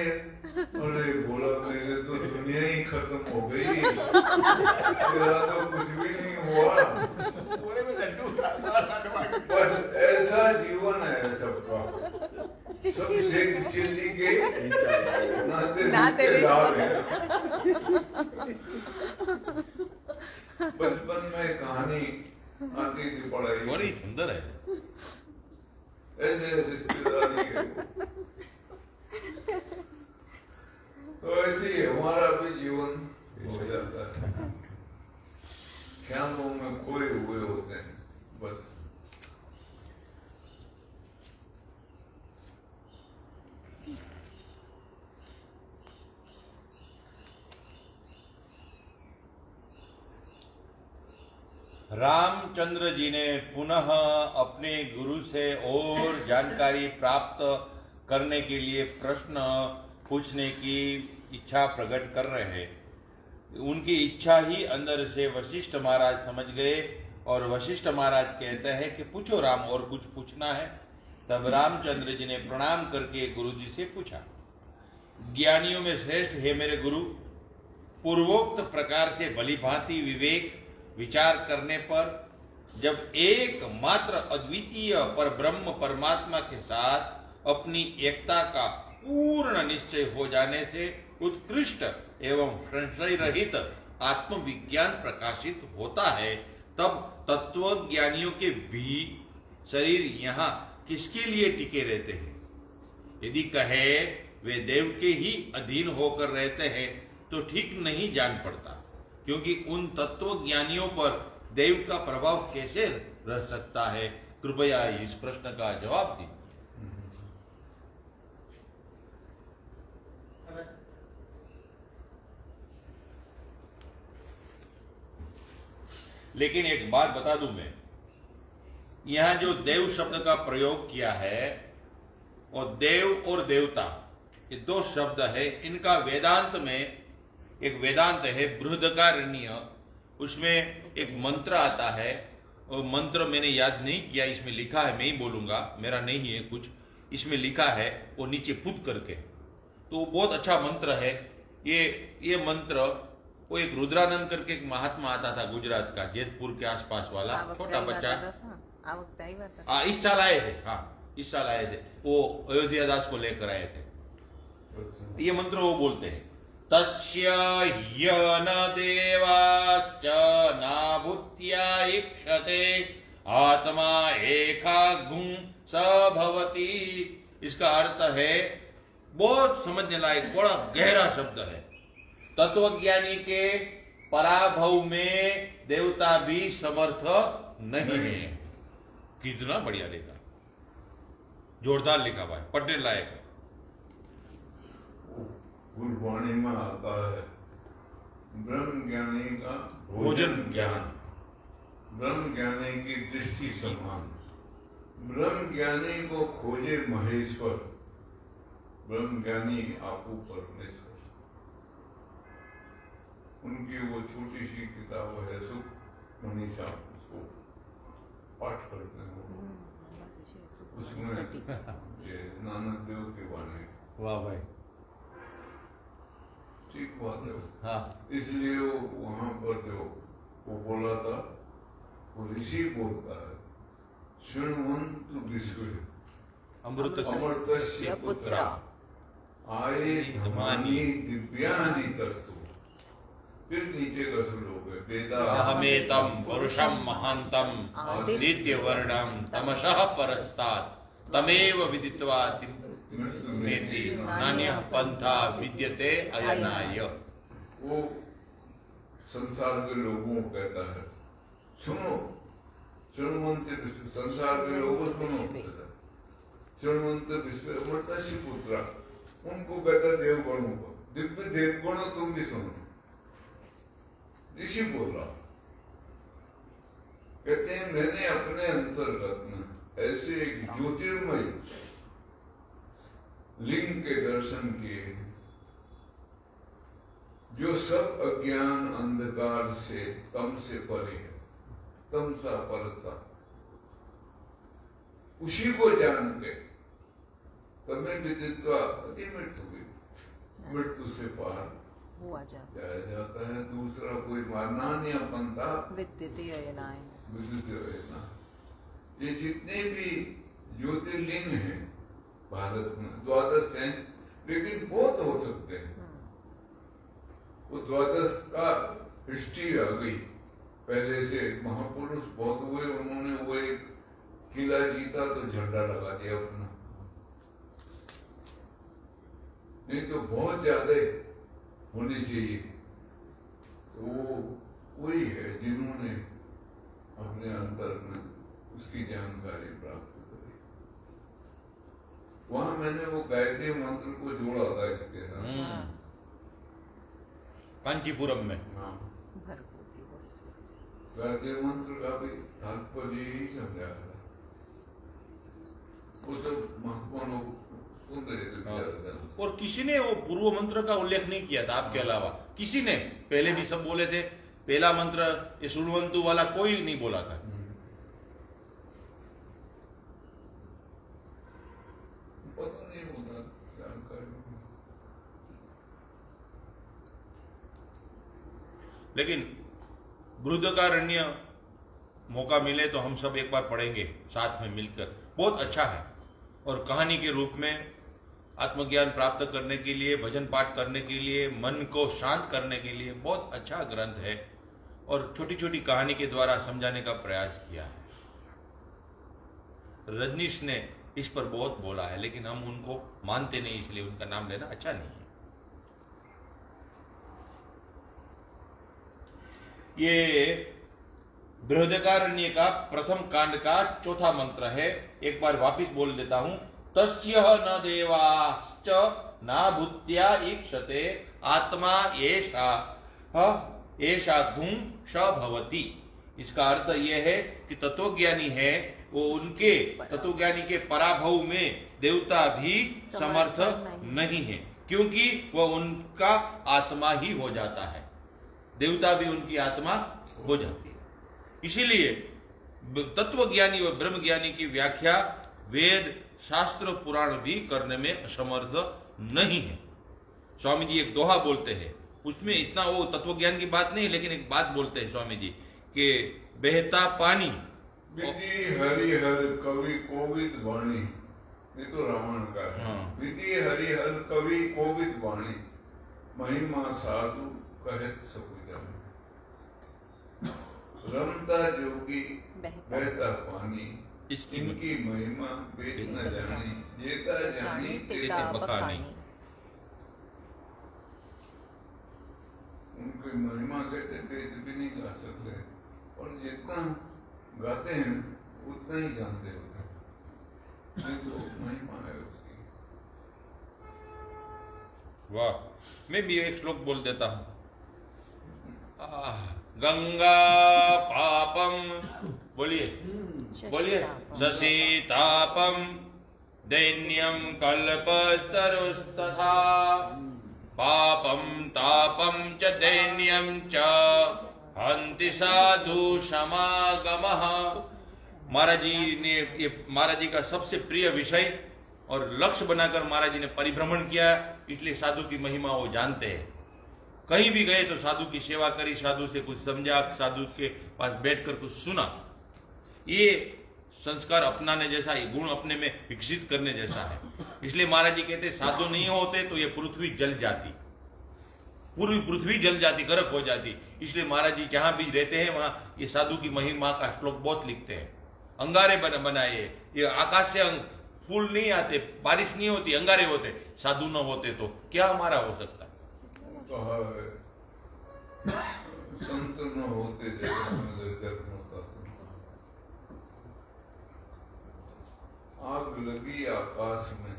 अरे बोला मेरे तो दुनिया ही खत्म हो गई, तेरा तो कुछ भी नहीं हुआ। पूरे में लड्डू था, सारा लड्डू आ गया। बस ऐसा जीवन है सबका, सब शेख चिल्ली के नाते नाते के लाल है। बचपन में कहानी आती थी पढ़ाई, बड़ी सुंदर है। ऐसे रिश्तेदारी के। तो ऐसे ही हमारा भी जीवन हो जाता है, ख्यालों में खोए हुए होते हैं बस। रामचंद्र जी ने पुनः अपने गुरु से और जानकारी प्राप्त करने के लिए प्रश्न पूछने की इच्छा प्रकट कर रहे हैं। उनकी इच्छा ही अंदर से वशिष्ठ महाराज समझ गए और वशिष्ठ महाराज कहते हैं कि पूछो राम, और कुछ पूछना है? तब रामचंद्र जी ने प्रणाम करके गुरु जी से पूछा, ज्ञानियों में श्रेष्ठ है मेरे गुरु, पूर्वोक्त प्रकार से भलीभांति विवेक विचार करने पर जब एकमात्र अद्वितीय पर ब्रह्म परमात्मा के साथ अपनी एकता का पूर्ण निश्चय हो जाने से उत्कृष्ट एवं संशय रहित आत्मविज्ञान प्रकाशित होता है, तब तत्वज्ञानियों के भी शरीर यहाँ किसके लिए टिके रहते हैं? यदि कहे वे देव के ही अधीन होकर रहते हैं तो ठीक नहीं जान पड़ता, क्योंकि उन तत्वज्ञानियों पर देव का प्रभाव कैसे रह सकता है? कृपया इस प्रश्न का जवाब दी। लेकिन एक बात बता दूं मैं, यहां जो देव शब्द का प्रयोग किया है, और देव और देवता ये दो शब्द है। इनका वेदांत में एक वेदांत है बृहदकारण्य, उसमें एक मंत्र आता है, और मंत्र मैंने याद नहीं किया, इसमें लिखा है, मैं ही बोलूंगा, मेरा नहीं है कुछ, इसमें लिखा है वो नीचे पुट करके, तो बहुत अच्छा मंत्र है। ये मंत्र, वो एक रुद्रानंद करके एक महात्मा आता था गुजरात का, जेतपुर के आसपास वाला छोटा बच्चा, इस साल आए थे, हाँ इस साल आए थे, वो अयोध्या दास को लेकर आए थे। ये मंत्र वो बोलते हैं, तस्य ह्य न देवाश्च न भूत्या इक्षते आत्मा एकाग्ं स भवति। इसका अर्थ है, बहुत समझने लायक, बड़ा गहरा शब्द है। तत्वज्ञानी के पराभव में देवता भी समर्थ नहीं है। कितना बढ़िया लिखा, जोरदार लिखा भाई, पढ़ने लायक है। गुरबाणी में आता है, ब्रह्म ज्ञानी का भोजन ज्ञान, ब्रह्म ज्ञानी की दृष्टि समान। ब्रह्म ज्ञानी को खोजे महेश्वर, ब्रह्म ज्ञानी आपको परमेश्वर। उनकी वो छोटी सी किताब है सुख मनीषा, उसको पाठ करते हैं वो, उसमें ये नानक देव के वाणी। वाह भाई, ठीक बात है। हाँ, इसलिए वो वहां पर जो वो बोला था, वो ऋषि बोलता है, शृण्वन्तु विश्व अमृतस्य पुत्रा आये धमानि दिव्यानि तस्तु। फिर नीचे का श्लोक है, वेदाहमेतं पुरुषं महान्तं आदित्यवर्णं तमसः परस्तात् तमेव विदित्वा मेति नान्यः पंथा विद्यते अयनाय। वो संसार के लोगों को कहता है, सुनो शृण्वन्ते विश्व, संसार के लोगों सुनो, शृण्वन्ते विश्व अमृतस्य पुत्रा, उनको कहता है देवगणों को। दिव्य देवगुण तुम भी सुनो। ऋषि बोल रहा, कहते हैं मैंने अपने अंतर्गत में ऐसे एक ज्योतिर्मय लिंग के दर्शन किए जो सब अज्ञान अंधकार से तम से परे है, तम सा परता। उसी को जान के तमें विदित्वा अति मृत्यु हुई, मृत्यु से पार हुआ जाता जाया जाता है। दूसरा कोई मारना नहीं अपनता विद्यते अयनाय। विद्युत। ये जितने भी ज्योतिर्लिंग हैं भारत में 12 हैं, लेकिन बहुत हो सकते हैं। वो 12 का हिस्ट्री आ गई पहले से, महापुरुष बहुत हुए, उन्होंने वो एक किला जीता तो झंडा लगा दिया अपना, नहीं तो बहुत ज्यादा होनी चाहिए। तो वो वही है जिन्होंने अपने अंतर में उसकी जानकारी प्राप्त करी। वहां मैंने वो गायत्री मंत्र को जोड़ा था इसके साथ, कांचीपुरम में। हाँ, भरपूर दिवस। गायत्री मंत्र का भी तात्पर्य ही समझाया था। वो सब महात्मा लोग सुन रहे थे बेचारे। और किसी ने वो पूर्व मंत्र का उल्लेख नहीं किया था आपके अलावा, किसी ने। पहले भी सब बोले थे, पहला मंत्र ये सुनवंतु वाला कोई नहीं बोला था। पता नहीं होता जानकारी। लेकिन बृहदारण्य मौका मिले तो हम सब एक बार पढ़ेंगे साथ में मिलकर, बहुत अच्छा है। और कहानी के रूप में आत्मज्ञान प्राप्त करने के लिए, भजन पाठ करने के लिए, मन को शांत करने के लिए बहुत अच्छा ग्रंथ है। और छोटी छोटी कहानी के द्वारा समझाने का प्रयास किया है। रजनीश ने इस पर बहुत बोला है, लेकिन हम उनको मानते नहीं, इसलिए उनका नाम लेना अच्छा नहीं है। ये बृहदारण्य का प्रथम कांड का चौथा मंत्र है। एक बार वापिस बोल देता हूं। तस्य न देवाश्च न भूत्या ईक्षते आत्मा एषा धूम स भवति। इसका अर्थ यह है कि तत्वज्ञानी है वो उनके तत्वज्ञानी के पराभव में देवता भी समर्थ नहीं है, क्योंकि वह उनका आत्मा ही हो जाता है। देवता भी उनकी आत्मा हो जाती है। इसीलिए तत्वज्ञानी व ब्रह्मज्ञानी की व्याख्या वेद शास्त्र पुराण भी करने में असमर्थ नहीं है। स्वामी जी एक दोहा बोलते हैं, उसमें इतना वो तत्वज्ञान की बात नहीं, लेकिन एक बात बोलते हैं स्वामी जी कि बहता पानी विधि हरिहर कवि कोविद वाणी, ये तो रावण का है। हाँ। विधि हरिहर कवि कोविद वाणी, महिमा साधु कहत सकुजा। रमता जोगी बहता पानी, इनकी महिमा वेद न जानी, जेता जानी तेता बखानी। उनकी महिमा कहते वेद भी नहीं गा सकते, और जितना गाते हैं उतना ही जानते होते, तो महिमा है उसकी। वाह, मैं भी एक श्लोक बोल देता हूं। गंगा पापम, बोलिए बोलिए, शशीतापम दैन्यम कल्पतरुस्तथा पापम तापम च दैन्यम च हन्ति साधु समागमः। महाराज जी ने ये महाराज जी का सबसे प्रिय विषय और लक्ष्य बनाकर महाराज जी ने परिभ्रमण किया, इसलिए साधु की महिमा वो जानते हैं। कहीं भी गए तो साधु की सेवा करी, साधु से कुछ समझा, साधु के पास बैठकर कुछ सुना। ये संस्कार अपनाने जैसा, ये गुण अपने में विकसित करने जैसा है। इसलिए महाराज जी कहते साधु नहीं होते तो ये पृथ्वी जल जाती, पूरी पृथ्वी जल जाती, गर्क हो जाती। इसलिए महाराज जी जहां भी रहते हैं वहां ये साधु की महिमा का श्लोक बहुत लिखते हैं। अंगारे बनाए, ये आकाश से फूल नहीं आते, बारिश नहीं होती, अंगारे होते। साधु न होते तो क्या हमारा हो सकता? कहा है संत न होते जगत आग लगी आकाश में,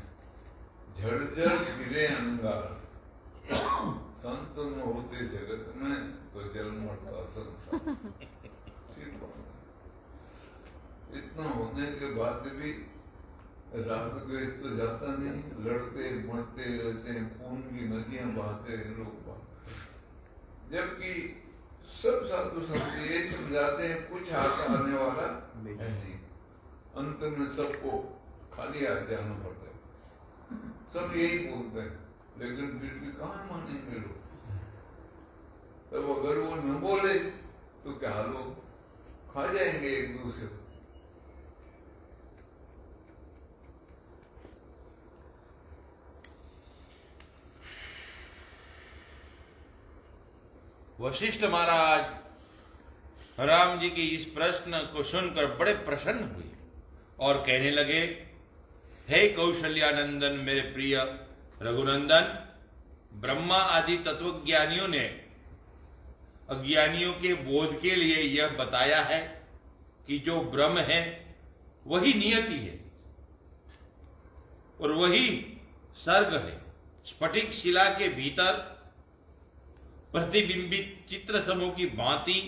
झड़झड़ गिरे अंगार, संत न होते जगत में तो जन्म मरता संसार। ठीक बात है। इतना होने के बाद भी राग द्वेष तो जाता नहीं, लड़ते मरते रहते हैं, खून की नदियां बहाते हैं लोग बात। जबकि सब साधु संत ये समझाते हैं कुछ हाथ आने वाला है नहीं, अंत में सबको खाली हाथ जाना पड़ता है। सब यही बोलते हैं, लेकिन फिर भी कहाँ मानेंगे लोग। तब अगर वो न बोले तो क्या लोग खा जाएंगे एक दूसरे को। वशिष्ठ महाराज राम जी की इस प्रश्न को सुनकर बड़े प्रसन्न हुए और कहने लगे, हे कौशल्यानंदन, मेरे प्रिय रघुनंदन, ब्रह्मा आदि तत्वज्ञानियों ने अज्ञानियों के बोध के लिए यह बताया है कि जो ब्रह्म है वही नियति है और वही सर्ग है। स्फटिक शिला के भीतर प्रतिबिंबित चित्र समूह की भांति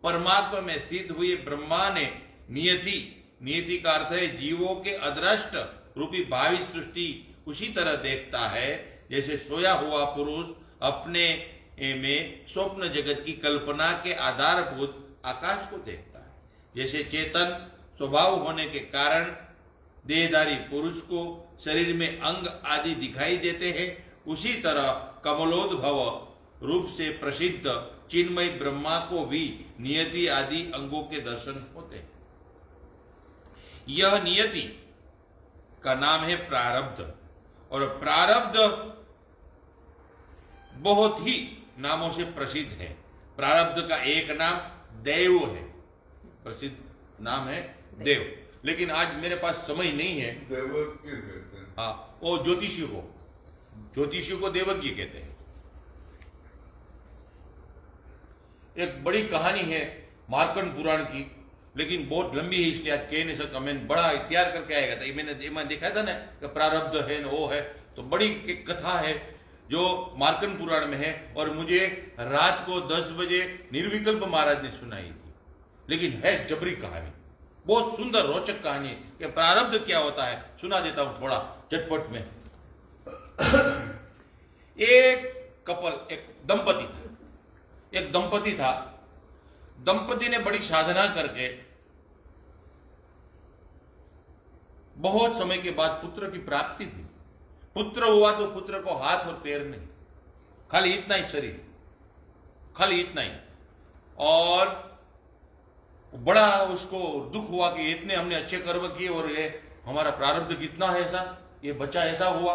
परमात्मा में स्थित हुए ब्रह्मा ने नियति का अर्थ है जीवों के अदृष्ट रूपी भावी सृष्टि उसी तरह देखता है जैसे सोया हुआ पुरुष अपने में स्वप्न जगत की कल्पना के आधारभूत आकाश को देखता है। जैसे चेतन स्वभाव होने के कारण देहधारी पुरुष को शरीर में अंग आदि दिखाई देते हैं, उसी तरह कमलोद्भव रूप से प्रसिद्ध चिन्मय ब्रह्मा को भी नियति आदि अंगों के दर्शन होते हैं। यह नियति का नाम है प्रारब्ध, और प्रारब्ध बहुत ही नामों से प्रसिद्ध है। प्रारब्ध का एक नाम देव है, प्रसिद्ध नाम है देव, लेकिन आज मेरे पास समय नहीं है। देवज्ञ कहते हैं। हाँ, वो ज्योतिषियों को देवज्ञ कहते हैं। एक बड़ी कहानी है मार्कंड पुराण की, लेकिन बहुत लंबी है इसलिए आज कह नहीं सकता। मैंने बड़ा इत्यार करके आएगा था, मैंने देखा था ना कि प्रारब्ध है न वो है, तो बड़ी कथा है जो मार्कंड पुराण में है, और मुझे रात को 10 बजे निर्विकल्प महाराज ने सुनाई थी। लेकिन है जबरी कहानी, बहुत सुंदर रोचक कहानी है कि प्रारब्ध क्या होता है। सुना देता हूं थोड़ा झटपट में। एक दंपति था। दंपति ने बड़ी साधना करके बहुत समय के बाद पुत्र की प्राप्ति हुई। पुत्र हुआ तो पुत्र को हाथ और पैर नहीं, खाली इतना ही शरीर, खाली इतना ही। और बड़ा उसको दुख हुआ कि इतने हमने अच्छे कर्म किए और ये हमारा प्रारब्ध कितना है ऐसा, ये बच्चा ऐसा हुआ।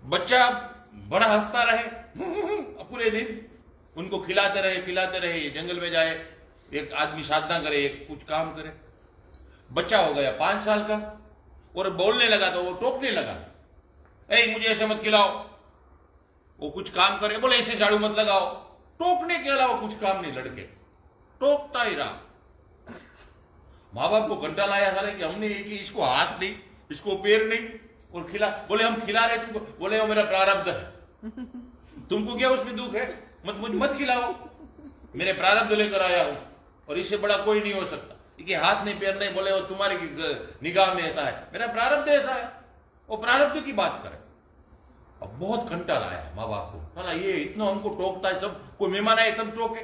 बच्चा बड़ा हंसता रहे पूरे दिन, उनको खिलाते रहे, ये जंगल में जाए, एक आदमी साधना करे, एक कुछ काम करे। बच्चा हो गया 5 साल का और बोलने लगा तो वो टोकने लगा, ए मुझे ऐसे मत खिलाओ। वो कुछ काम करे, बोले ऐसे झाड़ू मत लगाओ। टोकने के अलावा कुछ काम नहीं, लड़के टोकता ही रहा। माँ बाप को घंटा लाया सारे कि हमने ये कि इसको हाथ नहीं, इसको पैर नहीं, और खिला। बोले हम खिला रहे तुमको। बोले वो मेरा प्रारब्ध है, तुमको क्या उसमें दुख है, मत खिलाओ, मेरे प्रारब्ध लेकर आया हूं और इससे बड़ा कोई नहीं हो सकता। कि हाथ नहीं पैर नहीं, बोले वो तुम्हारी निगाह में ऐसा है, मेरा प्रारब्ध ऐसा है। वो प्रारब्ध की बात करे। अब बहुत घंटा लाया माँ बाप को, बोला ये इतना हमको टोकता है, सब कोई मेहमान आए तब टोके।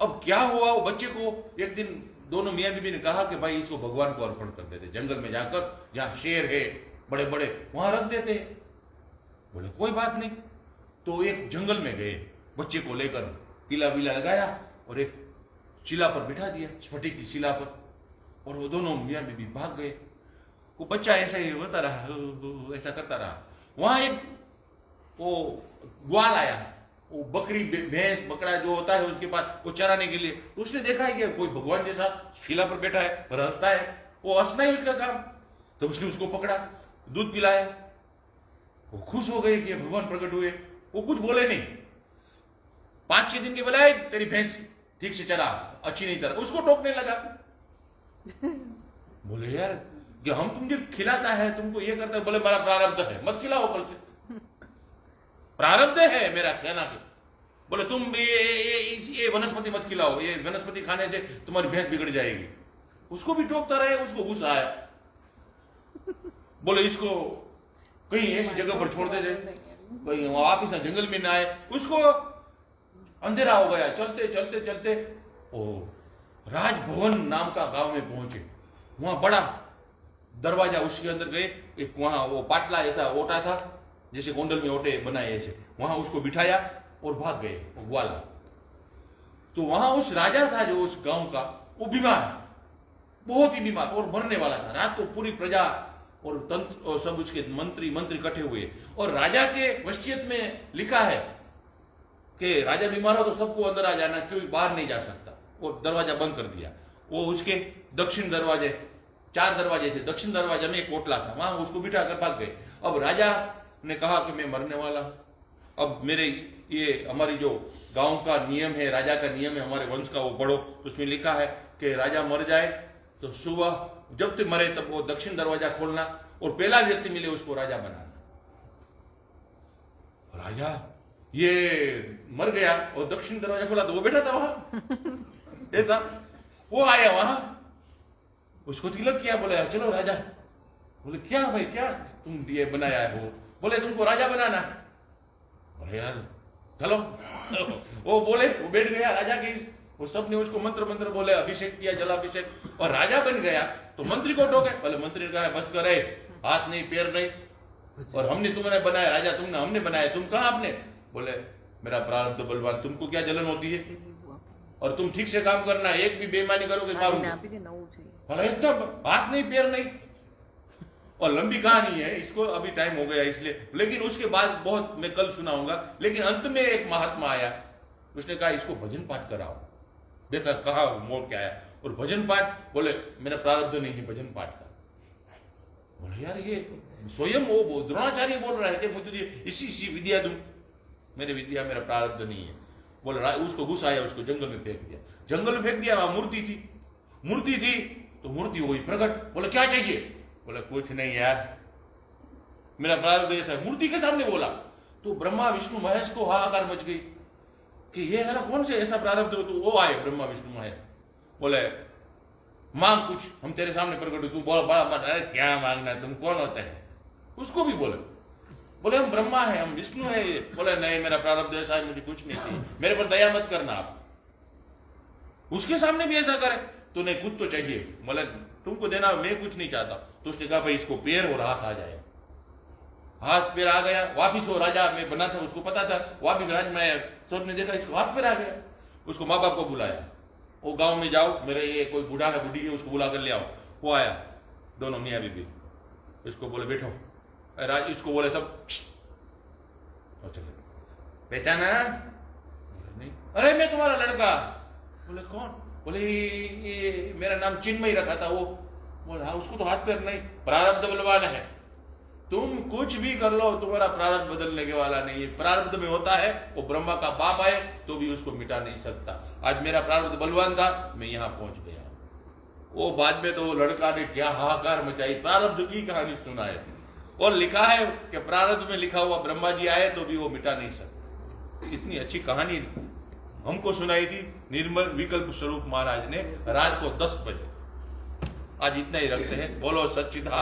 अब क्या हुआ, वो बच्चे को एक दिन दोनों मियाँ बीबी ने कहा कि भाई इसको भगवान को अर्पण कर देते, जंगल में जाकर जहां शेर है बड़े बड़े वहां रख देते। बोले कोई बात नहीं। तो एक जंगल में गए, बच्चे को लेकर तिला बिला लगाया और एक शिला पर बिठा दिया, स्फटिक की शिला पर, और वो दोनों मियाँ बीबी भाग गए। वो बच्चा ऐसा ही होता रहा, ऐसा करता रहा। वहां एक वो ग्वाल आया, वो बकरी भैंस बकरा जो होता है उसके पास वो चराने के लिए। उसने देखा है कि कोई भगवान जैसा शिला पर बैठा है और हंसता है, वो हंसना ही उसका काम। तो उसने उसको पकड़ा, दूध पिलाया। वो खुश हो गए कि भगवान प्रकट हुए। वो कुछ बोले नहीं। 5-6 दिन के बोला तेरी भैंस ठीक से चला, अच्छी नहीं तरह, उसको टोकने लगा। बोले यार कि हम तुमको खिलाता है, तुमको ये करता है। बोले मेरा प्रारब्ध है, मत खिलाओ कल से। प्रारब्ध है मेरा कहना के। बोले तुम ये वनस्पति मत खिलाओ, ये वनस्पति खाने से तुम्हारी भैंस बिगड़ जाएगी। उसको भी टोकता रहे, उसको गुस्सा आया। बोले इसको कहीं ऐसी जगह पर छोड़ दे जाए, कहीं वापिस जंगल में ना आए। उसको अंधेरा हो गया, चलते चलते चलते ओ राजभवन नाम का गांव में पहुंचे। वहां बड़ा दरवाजा, उसके अंदर गए, एक वहां वो पाटला ऐसा ओटा था जैसे गोंडल में ओटे बनाए ऐसे, वहां उसको बिठाया और भाग गए वो ग्वाला। तो वहां उस राजा था जो उस गांव का, वो बीमार, बहुत ही बीमार और मरने वाला था। रात को पूरी प्रजा और तंत्र और सब उसके मंत्री इकट्ठे हुए, और राजा के वसीयत में लिखा है कि राजा बीमार हो तो सबको अंदर आ जाना, कोई बाहर नहीं जा सकता। और दरवाजा बंद कर दिया। वो उसके दक्षिण दरवाजे, 4 दरवाजे थे, दक्षिण दरवाजे में एक कोटला था, वहां उसको बिठा कर भाग गए। अब राजा ने कहा कि मैं मरने वाला, अब मेरे ये हमारी जो गांव का नियम है, राजा का नियम है हमारे वंश का, वो पढ़ो, उसमें लिखा है कि राजा मर जाए तो सुबह जब तक मरे तब वो दक्षिण दरवाजा खोलना और पहला व्यक्ति मिले उसको राजा बनाना। राजा ये मर गया और दक्षिण दरवाजा खोला तो वो बैठा था वहां ऐसा। वो आया वहां, उसको तिलक किया, बोले चलो राजा। बोले क्या भाई, क्या तुम ये बनाया हो? बोले तुमको राजा बनाना। बोले यार चलो। वो बोले, वो बैठ गया राजा के, वो सब ने उसको मंत्र बोले, अभिषेक किया, जलाभिषेक, और राजा बन गया। तो मंत्री को टोके, बोले मंत्री ने कहा बस करे, हाथ नहीं पैर नहीं, और हमने तुम्हें बनाया राजा, तुमने हमने बनाया, तुम कहा आपने? बोले मेरा प्रारब्ध बलवान, तुमको क्या जलन होती है? और तुम ठीक से काम करना, एक भी बेईमानी करोगे मारूंगा। बोले इतना हाथ नहीं पैर नहीं। और लंबी कहानी है, इसको अभी टाइम हो गया इसलिए, लेकिन उसके बाद बहुत मैं कल सुनाऊंगा। लेकिन अंत में एक महात्मा आया, उसने कहा इसको भजन पाठ कराओ। देखा कहा मोड़ के आया, और भजन पाठ, बोले मेरा प्रारब्ध नहीं है भजन पाठ का। बोले यार ये स्वयं वो द्रोणाचार्य बोल रहा है कि मुझे इसी विद्या दूं, मेरी विद्या मेरा प्रारब्ध नहीं है। बोले उसको गुस्सा आया, उसको जंगल में फेंक दिया। जंगल में फेंक दिया, वहां मूर्ति थी तो मूर्ति हो गई प्रकट। बोले क्या चाहिए? बोले कुछ नहीं यार, मेरा प्रारब्ध ऐसा है। मूर्ति के सामने बोला तो ब्रह्मा विष्णु महेश को हाहाकार मच गई कि ये मेरा कौन से ऐसा प्रारब्ध हो? तो वो आए ब्रह्मा विष्णु महेश, बोले मांग कुछ, हम तेरे सामने प्रकट हो। तू बोला बड़ा, अरे क्या मांगना है, तुम कौन होते हैं? उसको भी बोले हम ब्रह्मा है, हम विष्णु है। बोले नहीं, मेरा प्रारब्ध ऐसा है, मुझे कुछ नहीं चाहिए, मेरे पर दया मत करना आप। उसके सामने भी ऐसा करे तो नहीं, कुछ तो चाहिए। बोले तुमको देना, मैं कुछ नहीं चाहता। तो उसने कहा भाई इसको पैर और हाथ आ जाए। हाथ पैर आ गया, वापिस वो राजा में बना था, उसको पता था, वापिस राज में सबने देखा इसको हाथ पैर आ गया। उसको माँ बाप को बुलाया, वो गांव में जाओ, मेरे ये कोई बूढ़ा है बूढ़ी है, उसको बुला कर ले आओ। वो आया, दोनों मियाँ बीबी, इसको बोले बैठो। राज इसको बोले सब पहचाना? नहीं। अरे मैं तुम्हारा लड़का। बोले कौन? बोले ये मेरा नाम चिन्मय रखा था वो। बोला उसको तो हाथ पैर नहीं, प्रारब्ध बलवान है, तुम कुछ भी कर लो, तुम्हारा प्रारब्ध बदलने के वाला नहीं है। प्रारब्ध में होता है, वो ब्रह्मा का बाप आए तो भी उसको मिटा नहीं सकता। आज मेरा प्रारब्ध बलवान था, मैं यहाँ पहुंच गया। वो बाद में तो वो लड़का ने क्या हाहाकार मचाई, प्रारब्ध की कहानी सुनाए। और लिखा है कि प्रारब्ध में लिखा हुआ ब्रह्मा जी आए तो भी वो मिटा नहीं सकते। इतनी अच्छी कहानी हमको सुनाई थी निर्मल विकल्प स्वरूप महाराज ने रात को 10 बजे। आज इतना ही रखते हैं। बोलो सच्चिदानंद।